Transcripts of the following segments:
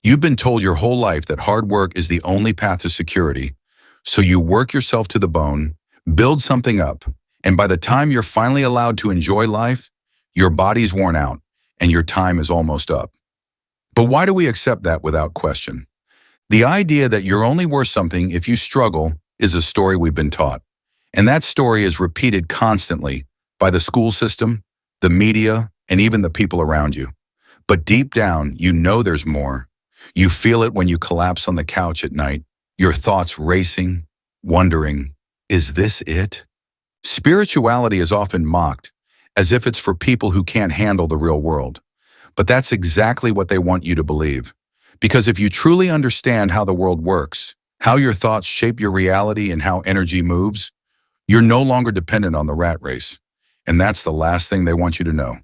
You've been told your whole life that hard work is the only path to security, so you work yourself to the bone, build something up, and by the time you're finally allowed to enjoy life, your body's worn out and your time is almost up. But why do we accept that without question? The idea that you're only worth something if you struggle is a story we've been taught. And that story is repeated constantly by the school system, the media, and even the people around you. But deep down, you know there's more. You feel it when you collapse on the couch at night, your thoughts racing, wondering, is this it? Spirituality is often mocked, as if it's for people who can't handle the real world. But that's exactly what they want you to believe. Because if you truly understand how the world works, how your thoughts shape your reality and how energy moves, you're no longer dependent on the rat race. And that's the last thing they want you to know.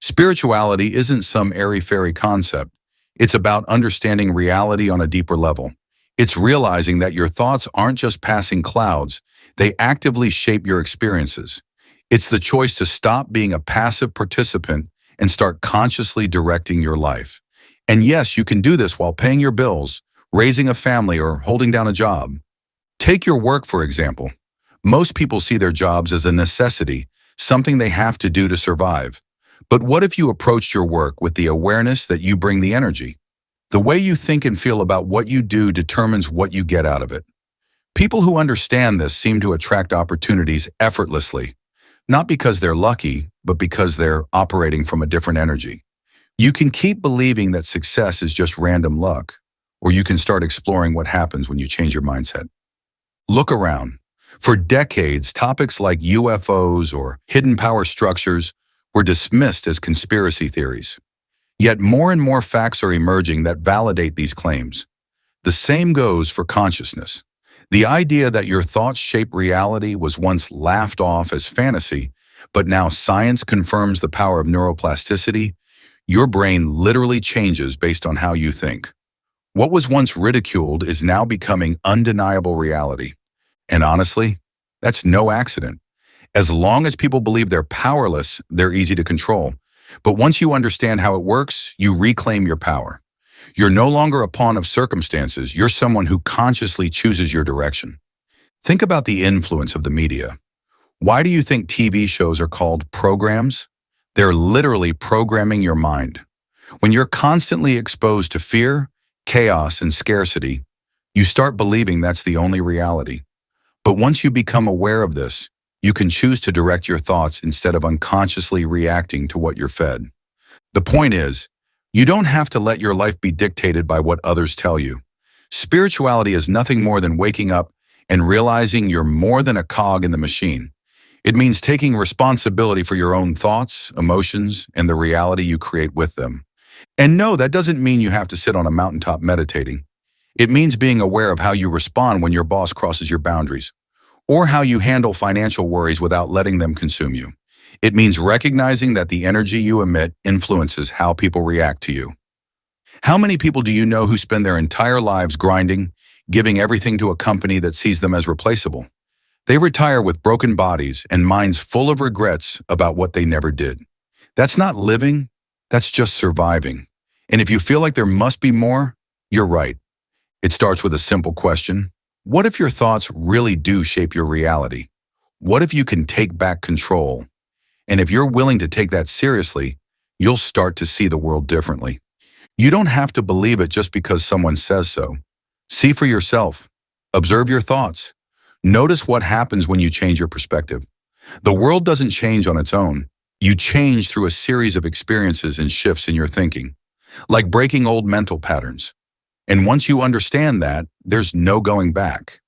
Spirituality isn't some airy-fairy concept. It's about understanding reality on a deeper level. It's realizing that your thoughts aren't just passing clouds, they actively shape your experiences. It's the choice to stop being a passive participant and start consciously directing your life. And yes, you can do this while paying your bills, raising a family, or holding down a job. Take your work, for example. Most people see their jobs as a necessity, something they have to do to survive. But what if you approached your work with the awareness that you bring the energy? The way you think and feel about what you do determines what you get out of it. People who understand this seem to attract opportunities effortlessly, not because they're lucky, but because they're operating from a different energy. You can keep believing that success is just random luck, or you can start exploring what happens when you change your mindset. Look around. For decades, topics like UFOs or hidden power structures were dismissed as conspiracy theories. Yet more and more facts are emerging that validate these claims. The same goes for consciousness. The idea that your thoughts shape reality was once laughed off as fantasy, but now science confirms the power of neuroplasticity. Your brain literally changes based on how you think. What was once ridiculed is now becoming undeniable reality. And honestly, that's no accident. As long as people believe they're powerless, they're easy to control. But once you understand how it works, you reclaim your power. You're no longer a pawn of circumstances. You're someone who consciously chooses your direction. Think about the influence of the media. Why do you think TV shows are called programs? They're literally programming your mind. When you're constantly exposed to fear, chaos, and scarcity, you start believing that's the only reality. But once you become aware of this, you can choose to direct your thoughts instead of unconsciously reacting to what you're fed. The point is, you don't have to let your life be dictated by what others tell you. Spirituality is nothing more than waking up and realizing you're more than a cog in the machine. It means taking responsibility for your own thoughts, emotions, and the reality you create with them. And no, that doesn't mean you have to sit on a mountaintop meditating. It means being aware of how you respond when your boss crosses your boundaries, or how you handle financial worries without letting them consume you. It means recognizing that the energy you emit influences how people react to you. How many people do you know who spend their entire lives grinding, giving everything to a company that sees them as replaceable? They retire with broken bodies and minds full of regrets about what they never did. That's not living, that's just surviving. And if you feel like there must be more, you're right. It starts with a simple question. What if your thoughts really do shape your reality? What if you can take back control? And if you're willing to take that seriously, you'll start to see the world differently. You don't have to believe it just because someone says so. See for yourself. Observe your thoughts. Notice what happens when you change your perspective. The world doesn't change on its own. You change through a series of experiences and shifts in your thinking, like breaking old mental patterns. And once you understand that, there's no going back.